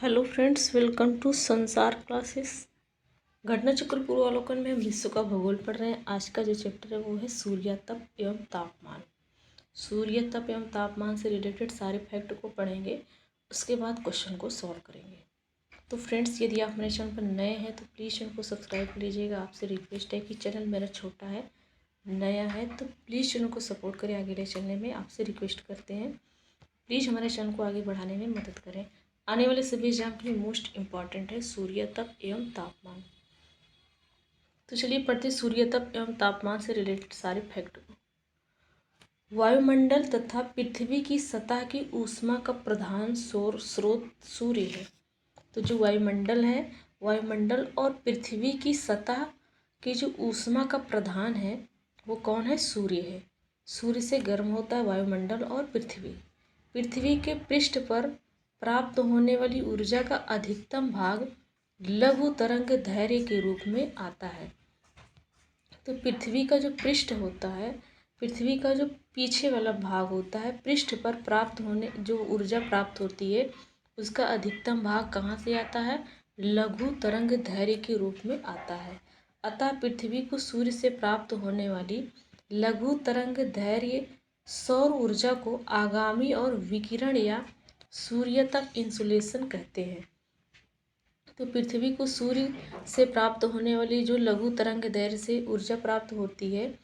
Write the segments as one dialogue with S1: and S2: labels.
S1: Hello friends, welcome to संसार classes. घटना चक्र पूर्वावलोकन में हम विश्व का भूगोल पढ़ रहे हैं। आज का जो चैप्टर है वो है सूर्य तप एवं तापमान। सूर्य तप एवं तापमान से रिलेटेड सारे फैक्ट को पढ़ेंगे, उसके बाद क्वेश्चन को सॉल्व करेंगे। तो फ्रेंड्स, यदि आप मेरे चैनल पर नए हैं तो प्लीज़ चैनल को सब्सक्राइब कर लीजिएगा। आपसे रिक्वेस्ट है कि चैनल मेरा छोटा है, नया है, तो प्लीज़ चैनल को सपोर्ट करें, आगे ले चलने में आपसे रिक्वेस्ट करते हैं। प्लीज़ हमारे चैनल को आगे बढ़ाने में मदद करें। आने वाले सभी एग्जाम के लिए मोस्ट इम्पॉर्टेंट है सूर्य तप एवं तापमान। तो चलिए पढ़ते सूर्य तप एवं तापमान से रिलेटेड सारे फैक्ट को। वायुमंडल तथा पृथ्वी की सतह की ऊष्मा का प्रधान स्रोत सूर्य है। तो जो वायुमंडल है, वायुमंडल और पृथ्वी की सतह की जो ऊष्मा का प्रधान है वो कौन है? सूर्य है। सूर्य से गर्म होता है वायुमंडल और पृथ्वी। पृथ्वी के पृष्ठ पर प्राप्त होने वाली ऊर्जा का अधिकतम भाग लघु तरंग दैर्घ्य के रूप में आता है। तो पृथ्वी का जो पृष्ठ होता है, पृथ्वी का जो पीछे वाला भाग होता है, पृष्ठ पर प्राप्त होने जो ऊर्जा प्राप्त होती है उसका अधिकतम भाग कहाँ से आता है? लघु तरंग दैर्घ्य के रूप में आता है। अतः पृथ्वी को सूर्य से प्राप्त होने वाली लघु तरंग दैर्घ्य सौर ऊर्जा को आगामी और विकिरण या सूर्य तक इंसुलेशन कहते हैं। तो पृथ्वी को सूर्य से प्राप्त होने वाली जो लघु तरंग दैर्घ्य से ऊर्जा प्राप्त होती है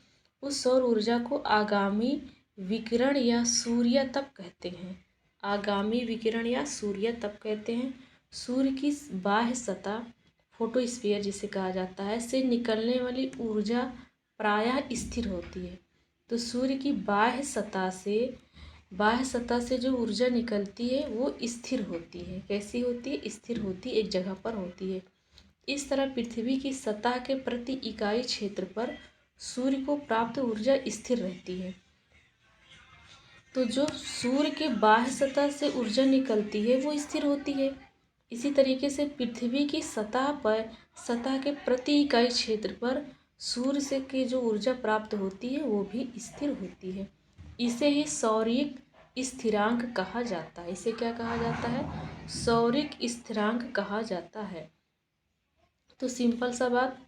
S1: उस सौर ऊर्जा को आगामी विकिरण या सूर्य तप कहते हैं। आगामी विकिरण या सूर्य तप कहते हैं। सूर्य की बाह्य सतह, फोटोस्फीयर जिसे कहा जाता है, से निकलने वाली ऊर्जा प्रायः स्थिर होती है। तो सूर्य की बाह्य सतह से जो ऊर्जा निकलती है वो स्थिर होती है। कैसी होती है? स्थिर होती, एक जगह पर होती है। इस तरह पृथ्वी की सतह के प्रति इकाई क्षेत्र पर सूर्य को प्राप्त ऊर्जा स्थिर रहती है। तो जो सूर्य के बाह्य सतह से ऊर्जा निकलती है वो स्थिर होती है। इसी तरीके से पृथ्वी की सतह के प्रति इकाई क्षेत्र पर सूर्य से की जो ऊर्जा प्राप्त होती है वो भी स्थिर होती है। इसे ही सौरिक स्थिरांक कहा जाता है। इसे क्या कहा जाता है? सौरिक स्थिरांक कहा जाता है। तो सिंपल सा बात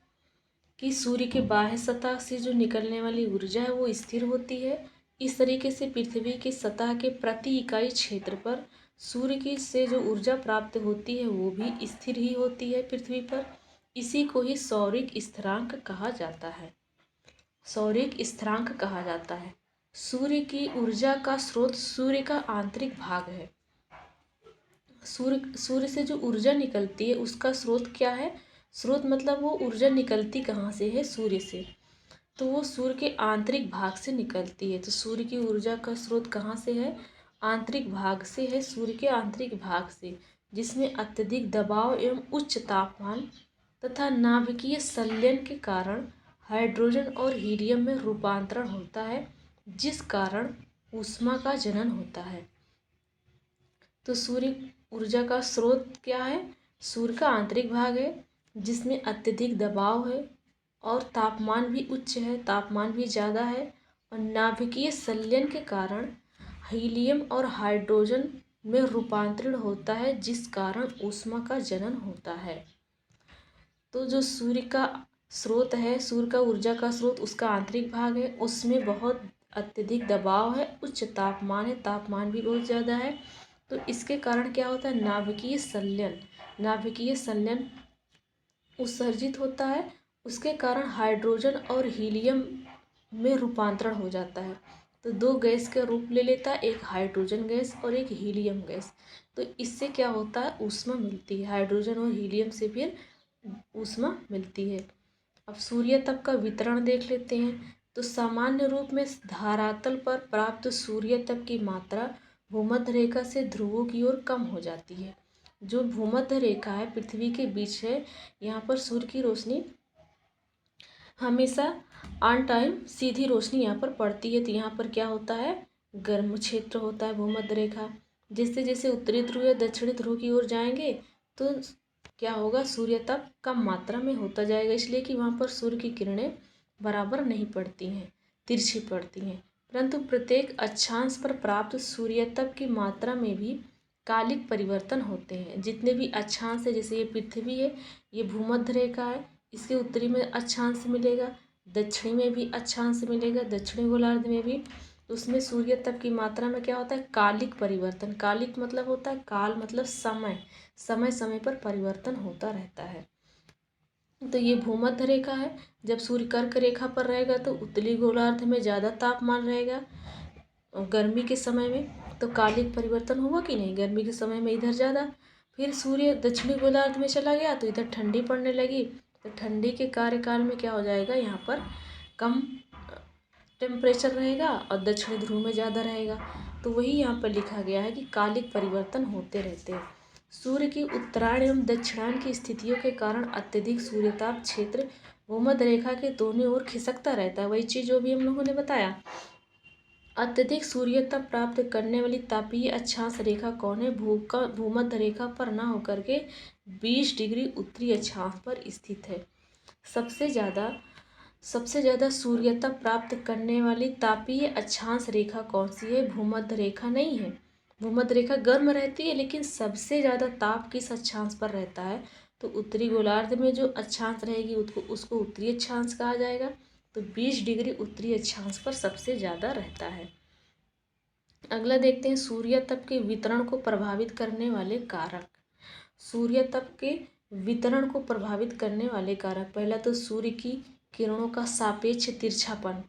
S1: कि सूर्य के बाह्य सतह से जो निकलने वाली ऊर्जा है वो स्थिर होती है। इस तरीके से पृथ्वी की सतह के प्रति इकाई क्षेत्र पर सूर्य की से जो ऊर्जा प्राप्त होती है वो भी स्थिर ही होती है पृथ्वी पर। इसी को ही सौरिक स्थिरांक कहा जाता है। सौरिक स्थिरांक कहा जाता है। सूर्य की ऊर्जा का स्रोत सूर्य का आंतरिक भाग है। सूर्य से जो ऊर्जा निकलती है उसका स्रोत क्या है? स्रोत मतलब वो ऊर्जा निकलती कहाँ से है? सूर्य से। तो वो सूर्य के आंतरिक भाग से निकलती है। तो सूर्य की ऊर्जा का स्रोत कहाँ से है? आंतरिक भाग से है, सूर्य के आंतरिक भाग से, जिसमें अत्यधिक दबाव एवं उच्च तापमान तथा नाभिकीय संलयन के कारण हाइड्रोजन और हीलियम में रूपांतरण होता है, जिस कारण ऊष्मा का जनन होता है। तो सूर्य ऊर्जा का स्रोत क्या है? सूर्य का आंतरिक भाग है जिसमें अत्यधिक दबाव है और तापमान भी उच्च है, तापमान भी ज़्यादा है, और नाभिकीय संलयन के कारण हीलियम और हाइड्रोजन में रूपांतरण होता है, जिस कारण ऊष्मा का जनन होता है। तो जो सूर्य का स्रोत है, सूर्य का ऊर्जा का स्रोत, उसका आंतरिक भाग है, उसमें बहुत अत्यधिक दबाव है, उच्च तापमान है, तापमान भी बहुत ज़्यादा है। तो इसके कारण क्या होता है? नाभिकीय संलयन उत्सर्जित होता है। उसके कारण हाइड्रोजन और हीलियम में रूपांतरण हो जाता है। तो दो गैस का रूप ले लेता है, एक हाइड्रोजन गैस और एक हीलियम गैस। तो इससे क्या होता है? ऊष्मा मिलती है। हाइड्रोजन और हीलियम से फिर ऊष्मा मिलती है। अब सूर्य तप का वितरण देख लेते हैं। तो सामान्य रूप में धरातल पर प्राप्त सूर्य तप की मात्रा भूमध्य रेखा से ध्रुवों की ओर कम हो जाती है। जो भूमध्य रेखा है पृथ्वी के बीच है, यहाँ पर सूर्य की रोशनी हमेशा ऑन टाइम सीधी रोशनी यहाँ पर पड़ती है। तो यहाँ पर क्या होता है? गर्म क्षेत्र होता है भूमध्य रेखा। जैसे जैसे उत्तरी ध्रुव या दक्षिणी ध्रुव की ओर जाएंगे तो क्या होगा? सूर्य तप कम मात्रा में होता जाएगा, इसलिए कि वहाँ पर सूर्य की किरणें बराबर नहीं पड़ती हैं, तिरछी पड़ती हैं। परंतु प्रत्येक अक्षांश पर प्राप्त सूर्य तप की मात्रा में भी कालिक परिवर्तन होते हैं। जितने भी अक्षांश है, जैसे ये पृथ्वी है, ये भूमध्य रेखा है, इसके उत्तरी में अक्षांश मिलेगा, दक्षिणी में भी अक्षांश मिलेगा, दक्षिणी गोलार्ध में भी। तो उसमें सूर्य तप की मात्रा में क्या होता है, कालिक परिवर्तन। कालिक मतलब होता है काल, मतलब समय, समय समय पर परिवर्तन होता रहता है। तो ये भूमध्य रेखा है। जब सूर्य कर्क रेखा पर रहेगा तो उत्तरी गोलार्ध में ज़्यादा तापमान रहेगा गर्मी के समय में, तो कालिक परिवर्तन हुआ कि नहीं, गर्मी के समय में इधर ज़्यादा। फिर सूर्य दक्षिणी गोलार्ध में चला गया तो इधर ठंडी पड़ने लगी, तो ठंडी के कार्यकाल में क्या हो जाएगा, यहाँ पर कम टेम्परेचर रहेगा और दक्षिणी ध्रुव में ज़्यादा रहेगा। तो वही यहाँ पर लिखा गया है कि कालिक परिवर्तन होते रहते हैं। सूर्य की उत्तरायण एवं दक्षिणायन की स्थितियों के कारण अत्यधिक सूर्यताप क्षेत्र भूमध्य रेखा के दोनों ओर खिसकता रहता है। वही चीज़ जो भी हम लोगों ने बताया। अत्यधिक सूर्यताप प्राप्त करने वाली तापीय अक्षांश रेखा कौन है, भूमध्य रेखा पर न होकर के 20 डिग्री उत्तरी अक्षांश पर स्थित है। सबसे ज़्यादा सूर्यताप प्राप्त करने वाली तापीय अक्षांश रेखा कौन सी है, भूमध्य रेखा नहीं है। भूमध्य रेखा गर्म रहती है, लेकिन सबसे ज़्यादा ताप किस अक्षांश पर रहता है, तो उत्तरी गोलार्ध में जो अक्षांश रहेगी उसको उत्तरी अक्षांश कहा जाएगा। तो 20 डिग्री उत्तरी अक्षांश पर सबसे ज़्यादा रहता है। अगला देखते हैं, सूर्य तप के वितरण को प्रभावित करने वाले कारक। सूर्य तप के वितरण को प्रभावित करने वाले कारक, पहला तो सूर्य की किरणों का सापेक्ष तिरछापन।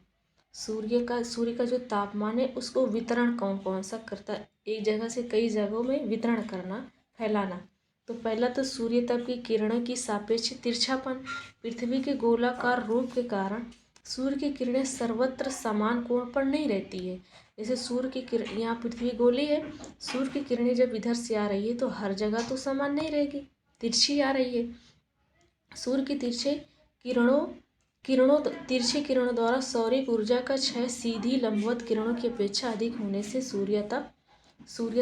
S1: सूर्य का जो तापमान है उसको वितरण कौन कौन सा करता है, एक जगह से कई जगहों में वितरण करना, फैलाना। तो पहला तो सूर्य तप की किरणों की सापेक्ष तिरछापन। पृथ्वी के गोलाकार रूप के कारण सूर्य की किरणें सर्वत्र समान कोण पर नहीं रहती है। जैसे सूर्य की किरण, यहाँ पृथ्वी गोली है, सूर्य की किरणें जब इधर से आ रही है तो हर जगह तो समान नहीं रहेगी, तिरछी आ रही है। सूर्य की तिरछी किरणों द्वारा सौरिक ऊर्जा का क्षय सीधी लंबवत किरणों की अपेक्षा अधिक होने से सूर्य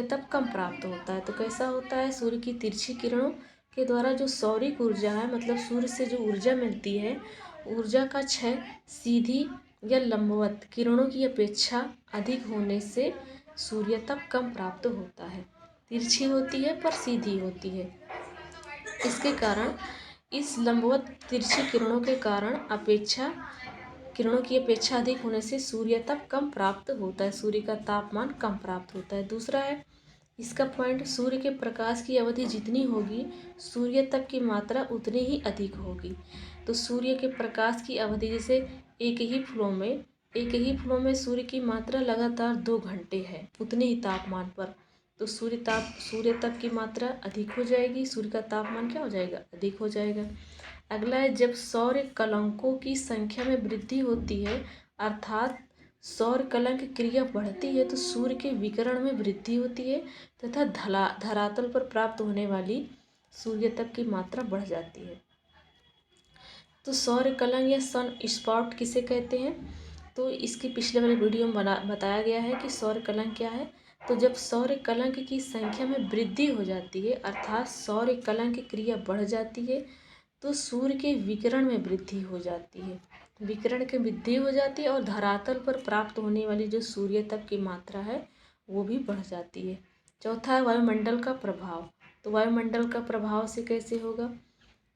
S1: तप कम प्राप्त होता है। तो कैसा होता है, सूर्य की तिरछी किरणों के द्वारा जो सौरिक ऊर्जा है, मतलब सूर्य से जो ऊर्जा मिलती है, ऊर्जा का क्षय सीधी या लंबवत किरणों की अपेक्षा अधिक होने से सूर्य तप कम प्राप्त होता है। तिरछी होती है पर सीधी होती है। इसके कारण इस लंबवत तिरछी किरणों के कारण किरणों की अपेक्षा अधिक होने से सूर्य तप कम प्राप्त होता है, सूर्य का तापमान कम प्राप्त होता है। दूसरा है इसका पॉइंट, सूर्य के प्रकाश की अवधि जितनी होगी सूर्य तप की मात्रा उतनी ही अधिक होगी। तो सूर्य के प्रकाश की अवधि, जैसे एक ही फ्लो में सूर्य की मात्रा लगातार 2 घंटे है उतने ही तापमान पर, तो सूर्य तप की मात्रा अधिक हो जाएगी, सूर्य का तापमान क्या हो जाएगा, अधिक हो जाएगा। अगला है, जब सौर कलंकों की संख्या में वृद्धि होती है, अर्थात सौर कलंक क्रिया बढ़ती है, तो सूर्य के विकिरण में वृद्धि होती है तथा धरातल पर प्राप्त होने वाली सूर्य तप की मात्रा बढ़ जाती है। तो सौर कलंक या सन स्पॉट किसे कहते हैं, तो इसकी पिछले वाले वीडियो में बताया गया है कि सौर कलंक क्या है। तो जब सौर कलंक की संख्या में वृद्धि हो जाती है, अर्थात सौर कलंक क्रिया बढ़ जाती है, तो सूर्य के विकिरण में वृद्धि हो जाती है, विकिरण की वृद्धि हो जाती है और धरातल पर प्राप्त होने वाली जो सूर्य तप की मात्रा है वो भी बढ़ जाती है। चौथा है वायुमंडल का प्रभाव। तो वायुमंडल का प्रभाव से कैसे होगा,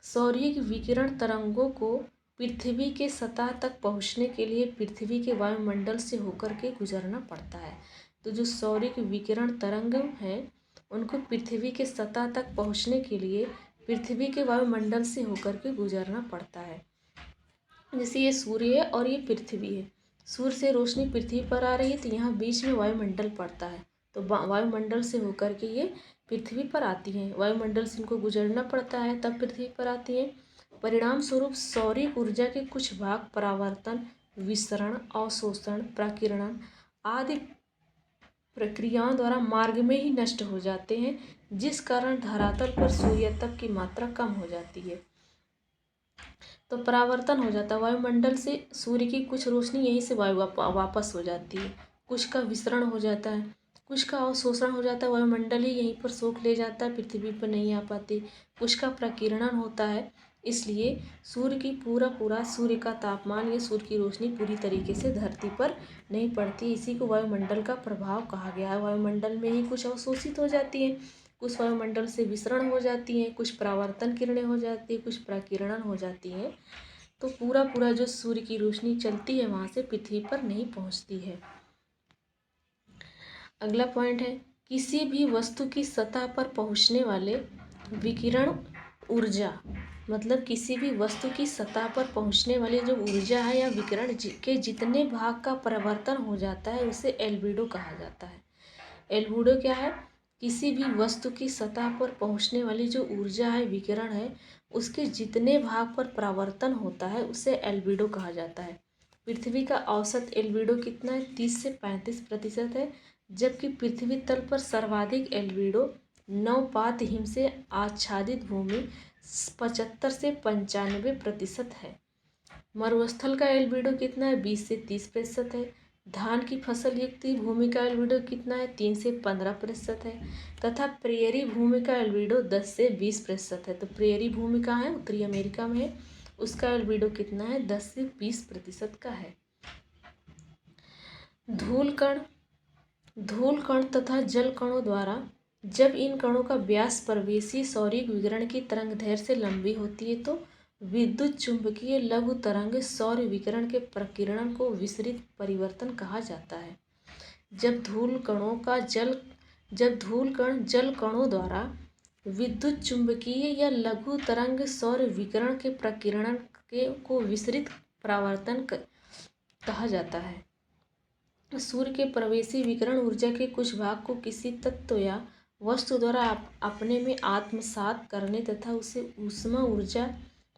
S1: सौर्य विकिरण तरंगों को पृथ्वी के सतह तक पहुंचने के लिए पृथ्वी के वायुमंडल से होकर के गुजरना पड़ता है। तो जो सौर्य विकिरण तरंग हैं उनको पृथ्वी के सतह तक पहुंचने के लिए पृथ्वी के वायुमंडल से होकर के गुजरना पड़ता है। जैसे ये सूर्य है और ये पृथ्वी है, सूर्य से रोशनी पृथ्वी पर आ रही है तो यहाँ बीच में वायुमंडल पड़ता है, तो वायुमंडल से होकर के ये पृथ्वी पर आती हैं, वायुमंडल से इनको गुजरना पड़ता है तब पृथ्वी पर आती हैं। परिणाम स्वरूप सौरिक ऊर्जा के कुछ भाग परावर्तन, विसरण, अवशोषण, प्रकीर्णन आदि प्रक्रियाओं द्वारा मार्ग में ही नष्ट हो जाते हैं, जिस कारण धरातल पर सूर्य तप की मात्रा कम हो जाती है। तो परावर्तन हो जाता है, वायुमंडल से सूर्य की कुछ रोशनी यहीं से वापस हो जाती है, कुछ का विसरण हो जाता है, कुछ का अवशोषण हो जाता है, वायुमंडल ही यहीं पर सोख ले जाता है, पृथ्वी पर नहीं आ पाती। कुछ का प्रकीर्णन होता है, इसलिए सूर्य की पूरा सूर्य का तापमान या सूर्य की रोशनी पूरी तरीके से धरती पर नहीं पड़ती। इसी को वायुमंडल का प्रभाव कहा गया है। वायुमंडल में ही कुछ अवशोषित हो जाती हैं, कुछ वायुमंडल से विसरण हो जाती हैं, कुछ परावर्तन किरणें हो जाती हैं, कुछ प्रकीर्णन हो जाती हैं। तो पूरा जो सूर्य की रोशनी चलती है वहाँ से पृथ्वी पर नहीं पहुँचती है। अगला पॉइंट है, किसी भी वस्तु की सतह पर पहुँचने वाले विकिरण ऊर्जा, मतलब किसी भी वस्तु की सतह पर पहुँचने वाली जो ऊर्जा है या विकिरण के जितने भाग का परिवर्तन हो जाता है उसे एल्बिडो कहा जाता है। एल्बिडो क्या है? किसी भी वस्तु की सतह पर पहुँचने वाली जो ऊर्जा है, विकिरण है, उसके जितने भाग पर परावर्तन होता है उसे एल्बिडो कहा जाता है। पृथ्वी का औसत एल्बिडो कितना है? 30 से 35% है, जबकि पृथ्वी तल पर सर्वाधिक एल्बिडो नवपात हिम से आच्छादित भूमि 75 से 95% है। मरुस्थल का एल्बिडो कितना है? 20 से 30% है। धान की फसल युक्त भूमि का एल्बिडो कितना है? 3 से 15% है। तथा प्रेयरी भूमि का एल्बिडो 10 से 20% है। तो प्रेयरी भूमि कहाँ है? उत्तरी अमेरिका में है। उसका एल्बिडो कितना है? 10 से 20% का है। धूल कण तथा जल कणों द्वारा जब इन कणों का व्यास प्रवेशी सौरिक विकिरण की तरंग दैर्ध्य से लंबी होती है तो विद्युत चुंबकीय लघु तरंग सौर विकिरण के प्रकीर्णन को विसरित परिवर्तन कहा जाता है। जब धूल कण जल कणों द्वारा विद्युत चुंबकीय या लघु तरंग सौर विकिरण के प्रकीर्णन को विसरित परावर्तन कहा जाता है। सूर्य के प्रवेशी विकिरण ऊर्जा के कुछ भाग को किसी तत्व या वस्तु द्वारा अपने में आत्मसात करने तथा उसे ऊष्मा ऊर्जा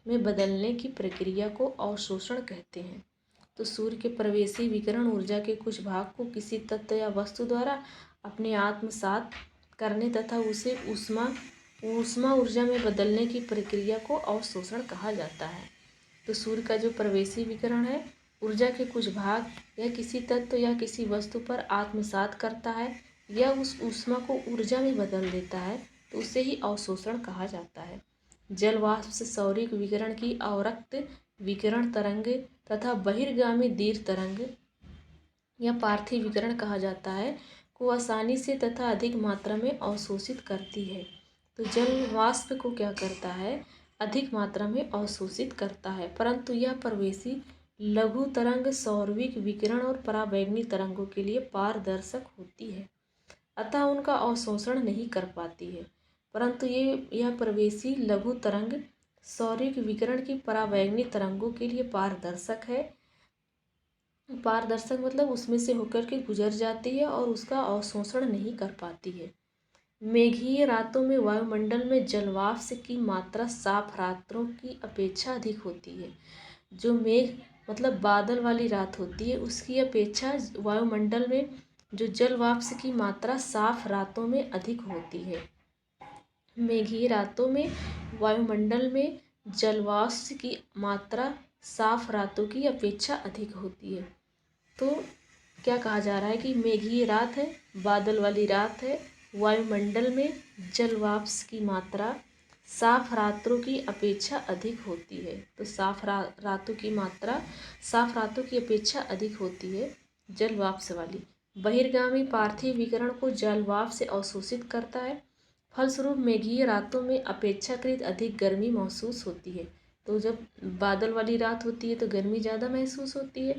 S1: में बदलने की प्रक्रिया को अवशोषण कहते हैं। तो सूर्य के प्रवेशी विकिरण ऊर्जा के कुछ भाग को किसी तत्व या वस्तु द्वारा अपने आत्मसात करने तथा उसे ऊष्मा ऊर्जा में बदलने की प्रक्रिया को अवशोषण कहा जाता है। तो सूर्य का जो प्रवेशी विकिरण है, ऊर्जा के कुछ भाग या किसी तत्व या किसी वस्तु पर आत्मसात करता है या उस ऊष्मा को ऊर्जा में बदल देता है, तो उसे ही अवशोषण कहा जाता है। जलवाष्प से सौरिक विकिरण की अवरक्त विकिरण तरंग तथा बहिर्गामी दीर्घ तरंग या पार्थिव विकिरण कहा जाता है को आसानी से तथा अधिक मात्रा में अवशोषित करती है। तो जल वाष्प को क्या करता है? अधिक मात्रा में अवशोषित करता है, परंतु यह प्रवेशी लघु तरंग सौरविक विकिरण और पराबैंगनी तरंगों के लिए पारदर्शक होती है, अतः उनका अवशोषण नहीं कर पाती है। परंतु यह प्रवेशी लघु तरंग सौरिक विकिरण की पराबैंगनी तरंगों के लिए पारदर्शक है। पारदर्शक मतलब उसमें से होकर के गुजर जाती है और उसका अवशोषण नहीं कर पाती है। मेघीय रातों में वायुमंडल में जलवाष्प की मात्रा साफ रातों की अपेक्षा अधिक होती है। जो मेघ मतलब बादल वाली रात होती है, उसकी अपेक्षा वायुमंडल में जो जलवाष्प की मात्रा साफ रातों में अधिक होती है। मेघीय रातों में वायुमंडल में जलवाष्प की मात्रा साफ रातों की अपेक्षा अधिक होती है। तो क्या कहा जा रहा है कि मेघीय रात है, बादल वाली रात है, वायुमंडल में जलवाष्प की मात्रा साफ रातों की अपेक्षा अधिक होती है। तो साफ रातों की मात्रा साफ रातों की अपेक्षा अधिक होती है जलवाष्प वाली। बहिर्गामी पार्थिव विकिरण को जलवाष्प से अवशोषित करता है, फलस्वरूप मेघीय रातों में अपेक्षाकृत अधिक गर्मी महसूस होती है। तो जब बादल वाली रात होती है तो गर्मी ज़्यादा महसूस होती है।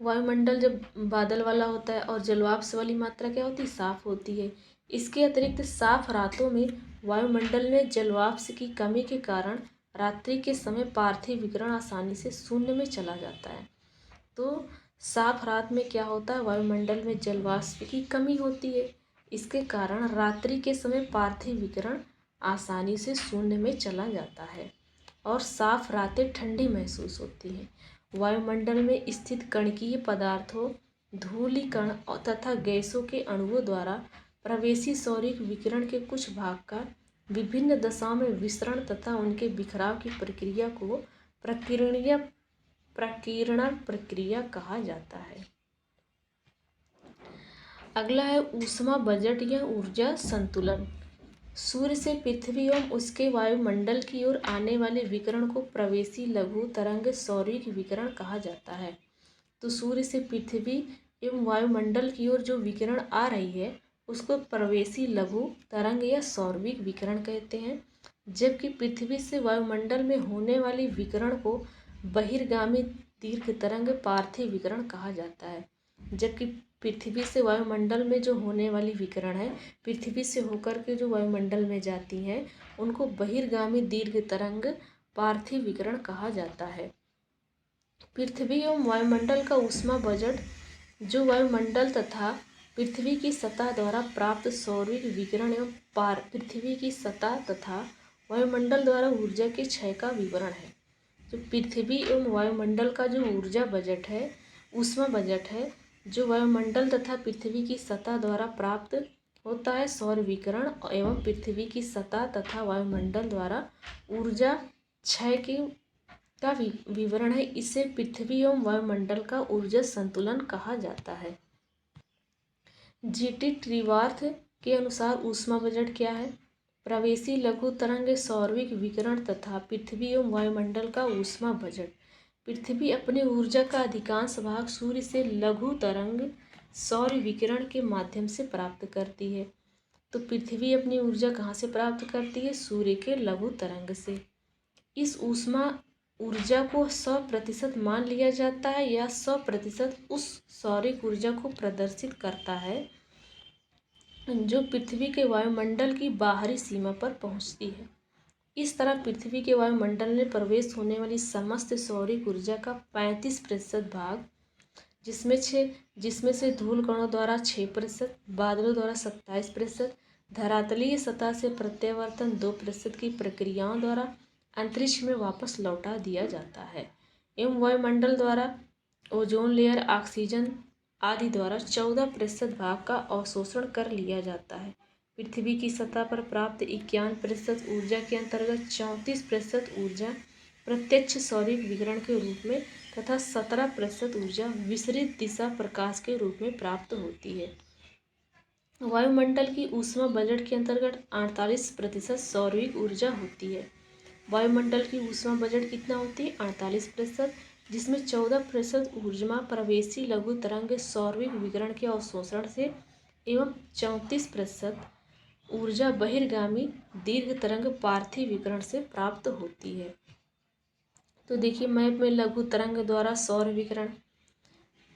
S1: वायुमंडल जब बादल वाला होता है और जलवाष्प वाली मात्रा क्या होती है? साफ होती है। इसके अतिरिक्त साफ रातों में वायुमंडल में जलवाष्प की कमी के कारण रात्रि के समय पार्थिव विकिरण आसानी से शून्य में चला जाता है। तो साफ रात में क्या होता है? वायुमंडल में जलवाष्प की कमी होती है, इसके कारण रात्रि के समय पार्थिव विकिरण आसानी से शून्य में चला जाता है और साफ रातें ठंडी महसूस होती हैं। वायुमंडल में स्थित कणकीय पदार्थों, धूलिकण तथा गैसों के अणुओं द्वारा प्रवेशी सौरिक विकिरण के कुछ भाग का विभिन्न दशाओं में विसरण तथा उनके बिखराव की प्रक्रिया को प्रकीर्णन प्रक्रिया कहा जाता है। अगला है ऊष्मा बजट या ऊर्जा संतुलन। सूर्य से पृथ्वी एवं उसके वायुमंडल की ओर आने वाले विकिरण को प्रवेशी लघु तरंग सौरभिक विकिरण कहा जाता है। तो सूर्य से पृथ्वी एवं वायुमंडल की ओर जो विकिरण आ रही है उसको प्रवेशी लघु तरंग या सौरभिक विकिरण कहते हैं। जबकि पृथ्वी से वायुमंडल में होने वाली विकिरण को बहिर्गामी दीर्घ तरंग पार्थिव विकिरण कहा जाता है। जबकि पृथ्वी से वायुमंडल में जो होने वाली विकिरण है, पृथ्वी से होकर के जो वायुमंडल में जाती हैं, उनको बहिर्गामी दीर्घ तरंग पार्थिव विकिरण कहा जाता है। पृथ्वी एवं वायुमंडल का ऊष्मा बजट जो वायुमंडल तथा पृथ्वी की सतह द्वारा प्राप्त सौरभिक विकिरण एवं पृथ्वी की सतह तथा वायुमंडल द्वारा ऊर्जा के क्षय का विवरण है। जो पृथ्वी एवं वायुमंडल का जो ऊर्जा बजट है, ऊष्मा बजट है, जो वायुमंडल तथा पृथ्वी की सतह द्वारा प्राप्त होता है सौर विकिरण एवं पृथ्वी की सतह तथा वायुमंडल द्वारा ऊर्जा क्षय के का विवरण है। इसे पृथ्वी एवं वायुमंडल का ऊर्जा संतुलन कहा जाता है। जीटी ट्रिवार्थ के अनुसार ऊष्मा बजट क्या है? प्रवेशी लघु तरंग सौरभिक विकिरण तथा पृथ्वी एवं वायुमंडल का ऊष्मा बजट। पृथ्वी अपने ऊर्जा का अधिकांश भाग सूर्य से लघु तरंग सौर विकिरण के माध्यम से प्राप्त करती है। तो पृथ्वी अपनी ऊर्जा कहाँ से प्राप्त करती है? सूर्य के लघु तरंग से। इस ऊष्मा ऊर्जा को 100% मान लिया जाता है या 100% उस सौरिक ऊर्जा को प्रदर्शित करता है जो पृथ्वी के वायुमंडल की बाहरी सीमा पर पहुंचती है। इस तरह पृथ्वी के वायुमंडल में प्रवेश होने वाली समस्त सौरिक ऊर्जा का 35% भाग, जिसमें से धूल कणों द्वारा 6%, बादलों द्वारा 27%, धरातलीय सतह से प्रत्यावर्तन 2% की प्रक्रियाओं द्वारा अंतरिक्ष में वापस लौटा दिया जाता है एवं वायुमंडल द्वारा ओजोन लेयर, ऑक्सीजन आदि द्वारा 14% भाग का अवशोषण कर लिया जाता है। पृथ्वी की सतह पर प्राप्त 51% ऊर्जा के अंतर्गत 34% ऊर्जा प्रत्यक्ष सौरिक विकिरण के रूप में तथा 17% ऊर्जा विसरित दिशा प्रकाश के रूप में प्राप्त होती है। वायुमंडल की ऊष्मा बजट के अंतर्गत 48% सौरभिक ऊर्जा होती है। वायुमंडल की ऊष्मा बजट कितना होती है? 48%, जिसमें 14% ऊर्जा प्रवेशी लघु तरंग सौरभिक विकिरण के अवशोषण से एवं 34% ऊर्जा बहिर्गामी दीर्घ तरंग पार्थिव विकिरण से प्राप्त होती है। तो देखिए मैप में लघु तरंग द्वारा सौर विकिरण,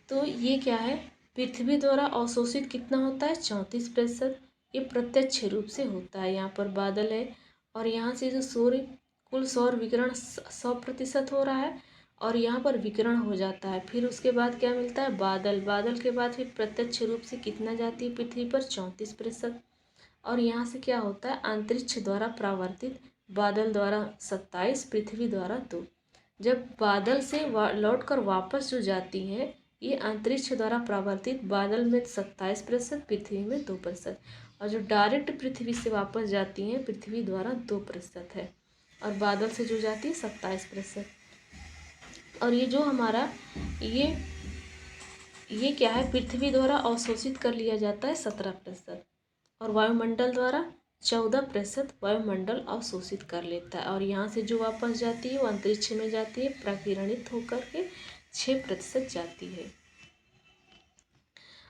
S1: तो ये क्या है? पृथ्वी द्वारा अवशोषित कितना होता है? 34%। ये प्रत्यक्ष रूप से होता है। यहाँ पर बादल है और यहाँ से जो सूर्य कुल सौर विकिरण 100% हो रहा है और यहाँ पर विकिरण हो जाता है। फिर उसके बाद क्या मिलता है? बादल। बादल के बाद फिर प्रत्यक्ष रूप से कितना जाती है पृथ्वी पर? 34%। और यहाँ से क्या होता है? अंतरिक्ष द्वारा परावर्तित, बादल द्वारा 27, पृथ्वी द्वारा 2। जब बादल से लौट कर वापस जो जाती हैं, ये अंतरिक्ष द्वारा परावर्तित बादल में 27%, पृथ्वी में 2%, और जो डायरेक्ट पृथ्वी से वापस जाती हैं पृथ्वी द्वारा 2% है, और बादल से जो जाती है 27%। और ये जो हमारा ये क्या है? पृथ्वी द्वारा अवशोषित कर लिया जाता है 17%, और वायुमंडल द्वारा 14% वायुमंडल अवशोषित कर लेता है, और यहाँ से जो वापस जाती है वो अंतरिक्ष में जाती है, प्रकीर्णित होकर के 6% जाती है।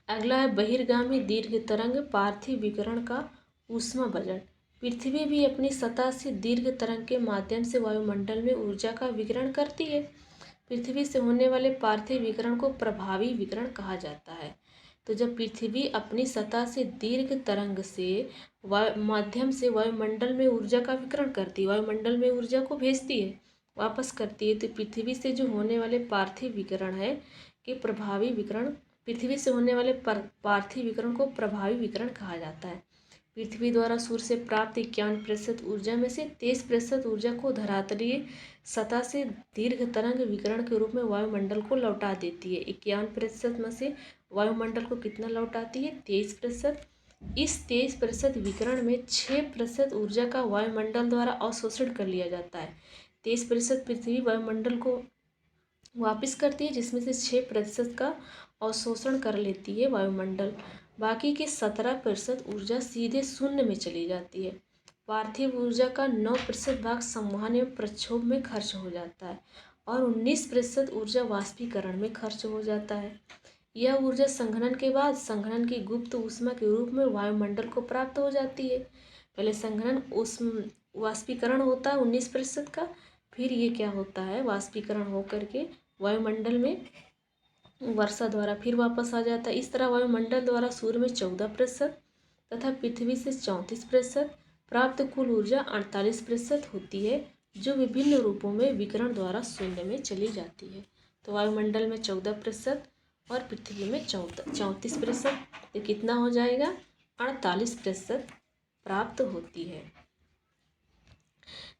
S1: अगला है बहिर्गामी दीर्घ तरंग पार्थिव विकिरण का ऊष्मा बजट। पृथ्वी भी अपनी सतह से दीर्घ तरंग के माध्यम से वायुमंडल में ऊर्जा का विकिरण करती है। पृथ्वी से होने वाले पार्थिव विकिरण को प्रभावी विकिरण कहा जाता है। तो जब पृथ्वी अपनी सतह से दीर्घ तरंग से माध्यम से वायुमंडल में ऊर्जा का विकिरण करती है, वायुमंडल में ऊर्जा को भेजती है, वापस करती है, तो पृथ्वी से जो होने वाले पार्थिव विकिरण है कि प्रभावी विकिरण, पृथ्वी से होने वाले पार्थिव विकिरण को प्रभावी विकिरण कहा जाता है। पृथ्वी द्वारा सूर्य से प्राप्त 51% ऊर्जा में से 23% ऊर्जा को धरातलीय सतह से दीर्घ तरंग विकिरण के रूप में वायुमंडल को लौटा देती है। 51% में से वायुमंडल को कितना लौटाती है? 23%। इस 23% विकिरण में 6% ऊर्जा का वायुमंडल द्वारा अवशोषण कर लिया जाता है। 23% पृथ्वी वायुमंडल को वापस करती है, जिसमें से 6% का अवशोषण कर लेती है वायुमंडल। बाकी के 17% ऊर्जा सीधे शून्य में चली जाती है। पार्थिव ऊर्जा का 9% भाग संवहन एवं प्रक्षोभ में खर्च हो जाता है और 19% ऊर्जा वाष्पीकरण में खर्च हो जाता है। यह ऊर्जा संघनन के बाद संघनन की गुप्त ऊष्मा के रूप में वायुमंडल को प्राप्त हो जाती है। पहले संघनन वाष्पीकरण होता है 19% का, फिर ये क्या होता है, वाष्पीकरण होकर के वायुमंडल में वर्षा द्वारा फिर वापस आ जाता है। इस तरह वायुमंडल द्वारा सूर्य में 14% तथा पृथ्वी से 34% प्राप्त कुल ऊर्जा 48% होती है, जो विभिन्न रूपों में विकिरण द्वारा शून्य में चली जाती है। तो वायुमंडल में 14% और पृथ्वी में 34%, तो कितना हो जाएगा, 48% प्राप्त होती है।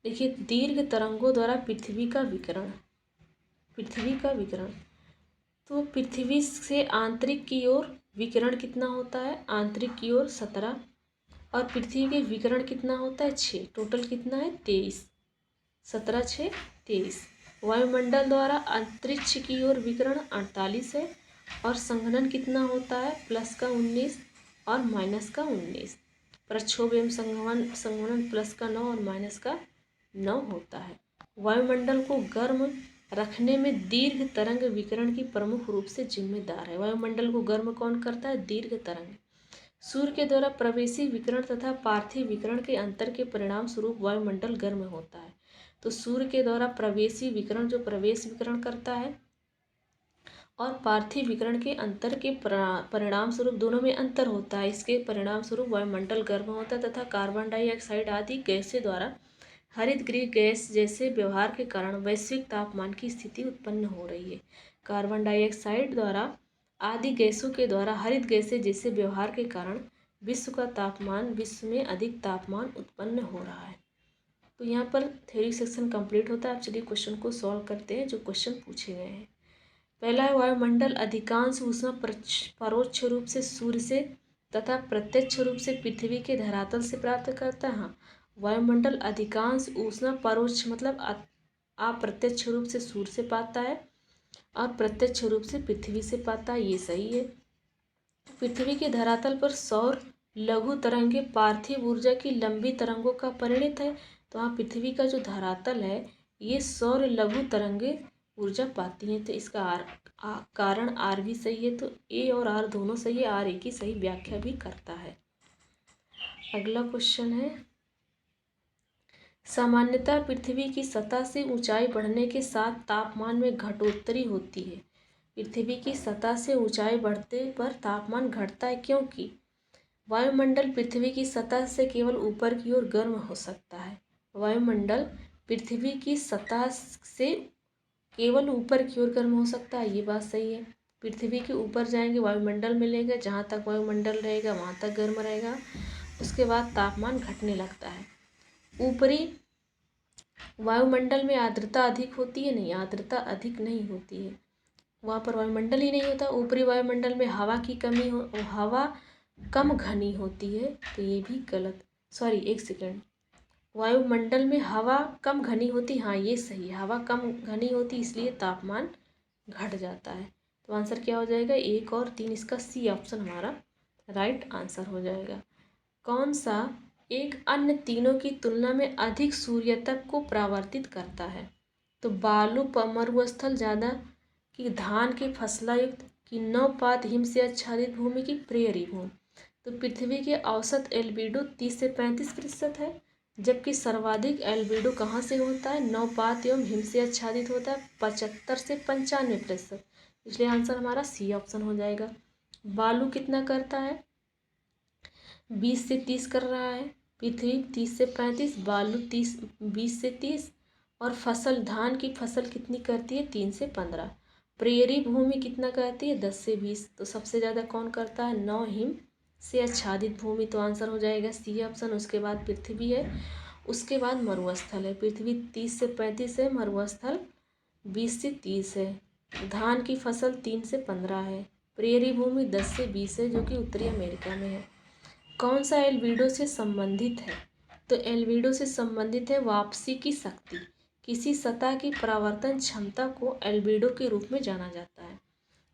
S1: देखिए, दीर्घ तरंगों द्वारा पृथ्वी का विकिरण, तो पृथ्वी से आंतरिक की ओर विकिरण कितना होता है, आंतरिक की ओर 17 और पृथ्वी के विकिरण कितना होता है 6, टोटल कितना है 23, 17 6 23। वायुमंडल द्वारा अंतरिक्ष की ओर विकिरण 48 है और संघनन कितना होता है प्लस का 19 और माइनस का 19। प्रक्षोभ एवं संघनन प्लस का 9 और माइनस का 9 होता है। वायुमंडल को गर्म रखने में दीर्घ तरंग विकिरण की प्रमुख रूप से जिम्मेदार है। वायुमंडल को गर्म कौन करता है, दीर्घ तरंग। सूर्य के द्वारा प्रवेशी विकिरण तथा पार्थिव विकिरण के अंतर के परिणाम स्वरूप वायुमंडल गर्म होता है। तो सूर्य के द्वारा प्रवेशी विकिरण जो प्रवेश विकिरण करता है और पार्थिव विकिरण के अंतर के परिणाम स्वरूप, दोनों में अंतर होता है, इसके परिणाम स्वरूप वायुमंडल गर्म होता है तथा कार्बन डाइऑक्साइड आदि गैसों द्वारा हरित गृह गैस जैसे व्यवहार के कारण वैश्विक तापमान की स्थिति उत्पन्न हो रही है। कार्बन डाइऑक्साइड द्वारा आदि गैसों के द्वारा हरित गैसें जैसे व्यवहार के कारण विश्व में अधिक तापमान उत्पन्न हो रहा है। तो यहाँ पर थ्योरी सेक्शन कंप्लीट होता है। आप चलिए क्वेश्चन को सॉल्व करते हैं जो क्वेश्चन पूछे गए हैं। पहला है, वायुमंडल अधिकांश ऊष्मा परोक्ष रूप से सूर्य से तथा प्रत्यक्ष रूप से पृथ्वी के धरातल से प्राप्त करता है। हाँ, वायुमंडल अधिकांश ऊष्मा परोक्ष मतलब अप्रत्यक्ष रूप से सूर्य से पाता है और प्रत्यक्ष रूप से पृथ्वी से पाता है, ये सही है। पृथ्वी के धरातल पर सौर लघु तरंगे पार्थिव ऊर्जा की लंबी तरंगों का परिणत है। तो वहाँ पृथ्वी का जो धरातल है ये सौर लघु तरंगे ऊर्जा पाती हैं, तो इसका कारण आर भी सही है। तो ए और आर दोनों सही है, आर ए की सही व्याख्या भी करता है। अगला क्वेश्चन है, सामान्यतः पृथ्वी की सतह से ऊंचाई बढ़ने के साथ तापमान में घटोत्तरी होती है। पृथ्वी की सतह से ऊंचाई बढ़ते पर तापमान घटता है, क्योंकि वायुमंडल पृथ्वी की सतह से केवल ऊपर की ओर गर्म हो सकता है। वायुमंडल पृथ्वी की सतह से केवल ऊपर की ओर गर्म हो सकता है, ये बात सही है। पृथ्वी के ऊपर जाएंगे वायुमंडल मिलेगा, जहाँ तक वायुमंडल रहेगा वहाँ तक गर्म रहेगा, उसके बाद तापमान घटने लगता है। ऊपरी वायुमंडल में आर्द्रता अधिक होती है, नहीं, आर्द्रता अधिक नहीं होती है, वहाँ पर वायुमंडल ही नहीं होता। ऊपरी वायुमंडल में हवा की कमी हो, हवा कम घनी होती है, तो ये भी गलत, सॉरी एक सेकेंड, वायुमंडल में हवा कम घनी होती, हाँ ये सही है, हवा कम घनी होती इसलिए तापमान घट जाता है। तो आंसर क्या हो जाएगा, 1 और 3, इसका सी ऑप्शन हमारा राइट आंसर हो जाएगा। कौन सा एक अन्य तीनों की तुलना में अधिक सूर्यतक को परावर्तित करता है? तो बालू मरुस्थल ज़्यादा, कि धान की फसलायुक्त, कि नवपात हिम से आच्छादित भूमि, की प्रेयरी भूमि। तो पृथ्वी के औसत एल्बिडो 30 से 35% है, जबकि सर्वाधिक एल्बिडो कहाँ से होता है, नवपात एवं हिम से आच्छादित होता है 75 से 95%, इसलिए आंसर हमारा सी ऑप्शन हो जाएगा। बालू कितना करता है, 20 से 30 कर रहा है, पृथ्वी 30 से 35, बालू 20 से 30, और फसल धान की फसल कितनी करती है 3 से 15। प्रेयरी भूमि कितना करती है 10 से 20। तो सबसे ज़्यादा कौन करता है, 9 हिम से आच्छादित भूमि, तो आंसर हो जाएगा सी ऑप्शन। उसके बाद पृथ्वी है, उसके बाद मरुस्थल है। पृथ्वी 30 से 35 है, मरुस्थल 20 से 30 है, धान की फसल 3 से 15 है, प्रेयरी भूमि 10 से 20 है, जो कि उत्तरी अमेरिका में है। कौन सा एल्बिडो से संबंधित है, तो एल्बिडो से संबंधित है वापसी की शक्ति। किसी सतह की परावर्तन क्षमता को एल्बिडो के रूप में जाना जाता है।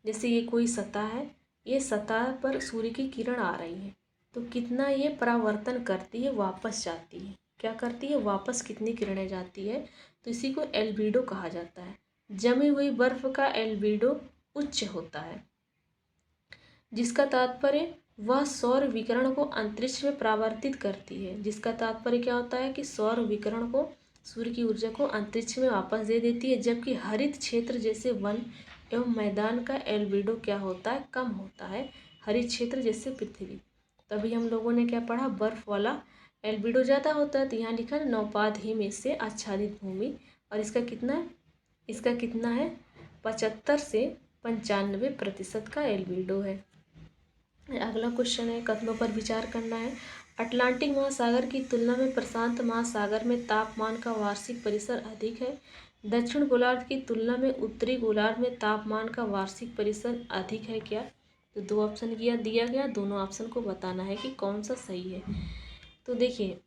S1: जैसे ये कोई सतह है, ये सतह पर सूर्य की किरण आ रही है, तो कितना ये परावर्तन करती है, वापस जाती है, क्या करती है, वापस कितनी किरणें जाती है, तो इसी को एल्बिडो कहा जाता है। जमी हुई बर्फ का एल्बिडो उच्च होता है, जिसका तात्पर्य वह सौर विकिरण को अंतरिक्ष में परावर्तित करती है। जिसका तात्पर्य क्या होता है कि सौर विकिरण को, सूर्य की ऊर्जा को अंतरिक्ष में वापस दे देती है। जबकि हरित क्षेत्र जैसे वन एवं मैदान का एल्बिडो क्या होता है, कम होता है। हरित क्षेत्र जैसे पृथ्वी, तभी हम लोगों ने क्या पढ़ा, बर्फ वाला एल्बिडो ज़्यादा होता है। तो यहाँ लिखा है नौपात हिम से आच्छादित भूमि, और इसका कितना है 75 से 95% का एल्बिडो है। अगला क्वेश्चन है, कथनों पर विचार करना है। अटलांटिक महासागर की तुलना में प्रशांत महासागर में तापमान का वार्षिक परिसर अधिक है। दक्षिण गोलार्ध की तुलना में उत्तरी गोलार्ध में तापमान का वार्षिक परिसर अधिक है क्या। तो दो ऑप्शन दिया गया, दोनों ऑप्शन को बताना है कि कौन सा सही है। तो देखिए,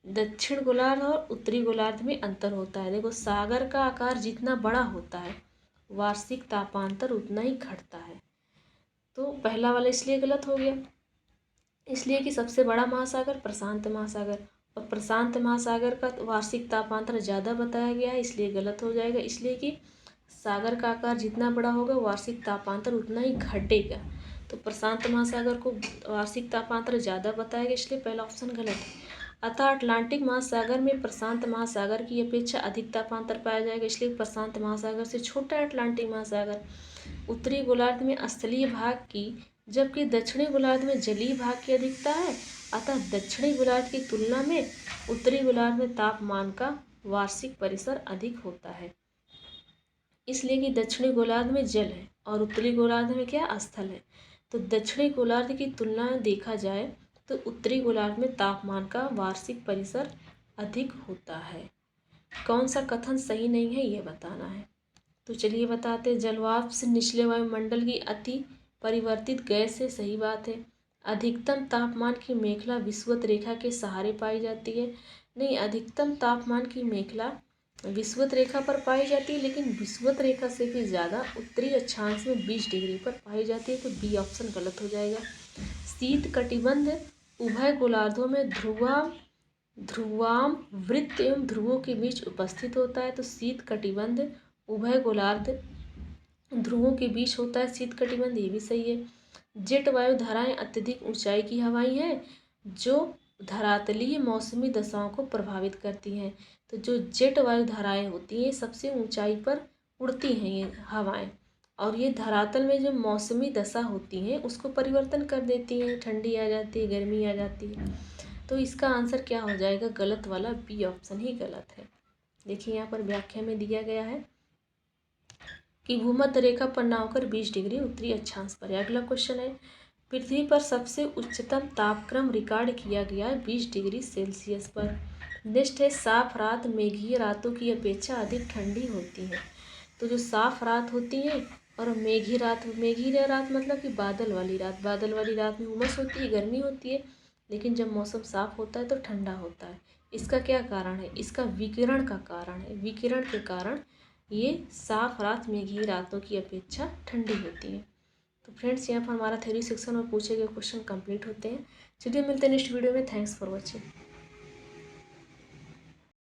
S1: दक्षिण गोलार्ध और उत्तरी गोलार्ध में अंतर होता है। देखो, सागर का आकार जितना बड़ा होता है, वार्षिक तापांतर उतना ही घटता है। तो पहला वाला इसलिए गलत हो गया, इसलिए कि सबसे बड़ा महासागर प्रशांत महासागर, और प्रशांत महासागर का वार्षिक तापांतर ज़्यादा बताया गया है, इसलिए गलत हो जाएगा। इसलिए कि सागर का आकार जितना बड़ा होगा, वार्षिक तापांतर उतना ही घटेगा। तो प्रशांत महासागर को वार्षिक तापांतर ज़्यादा बताया गया, इसलिए पहला ऑप्शन गलत है। अतः अटलांटिक महासागर में प्रशांत महासागर की अपेक्षा अधिक तापांतर पाया जाएगा, इसलिए प्रशांत महासागर से छोटा है अटलांटिक महासागर। उत्तरी गोलार्ध में स्थलीय भाग की, जबकि दक्षिणी गोलार्ध में जलीय भाग की अधिकता है। अतः दक्षिणी गोलार्ध की तुलना में उत्तरी गोलार्ध में तापमान का वार्षिक परिसर अधिक होता है, इसलिए कि दक्षिणी गोलार्ध में जल है और उत्तरी गोलार्ध में क्या, स्थल है। तो दक्षिणी गोलार्ध की तुलना में देखा जाए तो उत्तरी गोलार्ध में तापमान का वार्षिक परिसर अधिक होता है। कौन सा कथन सही नहीं है, ये बताना है। तो चलिए बताते हैं। जलवाष्प से निचले वायुमंडल की अति परिवर्तित गैस से, सही बात है। अधिकतम तापमान की मेखला विषुवत रेखा के सहारे पाई जाती है। नहीं, अधिकतम तापमान की मेखला विषुवत रेखा पर पाई जाती है, लेकिन विषुवत रेखा से भी ज़्यादा उत्तरी अक्षांश में 20 डिग्री पर पाई जाती है। तो बी ऑप्शन गलत हो जाएगा। शीत कटिबंध उभय गोलार्धों में ध्रुवाम वृत्त एवं ध्रुवों के बीच उपस्थित होता है। तो शीत कटिबंध उभय गोलार्ध ध्रुवों के बीच होता है शीत कटिबंध, ये भी सही है। जेट वायु धाराएं अत्यधिक ऊंचाई की हवाएं हैं, जो धरातलीय मौसमी दशाओं को प्रभावित करती हैं। तो जो जेट वायु धाराएं होती हैं, सबसे ऊंचाई पर उड़ती हैं ये हवाएं, और ये धरातल में जो मौसमी दशा होती हैं उसको परिवर्तन कर देती हैं, ठंडी आ जाती है, गर्मी आ जाती है। तो इसका आंसर क्या हो जाएगा, गलत वाला बी ऑप्शन ही गलत है। देखिए यहाँ पर व्याख्या में दिया गया है कि भूमध्य रेखा पर ना होकर 20 डिग्री उत्तरी अक्षांश पर है। अगला क्वेश्चन है, पृथ्वी पर सबसे उच्चतम तापक्रम रिकॉर्ड किया गया है 20 डिग्री सेल्सियस पर। नेक्स्ट है, साफ रात मेघीय रातों की अपेक्षा अधिक ठंडी होती है। तो जो साफ रात होती है और मेघी रात मतलब कि बादल वाली रात में उमस होती है, गर्मी होती है, लेकिन जब मौसम साफ होता है तो ठंडा होता है। इसका क्या कारण है, इसका विकिरण का कारण है। विकिरण के कारण ये साफ रात मेघी रातों की अपेक्षा ठंडी होती है। तो फ्रेंड्स, यहाँ पर हमारा थ्योरी सेक्शन और पूछे गए क्वेश्चन कंप्लीट होते हैं। चलिए मिलते हैं नेक्स्ट वीडियो में। Thanks for watching.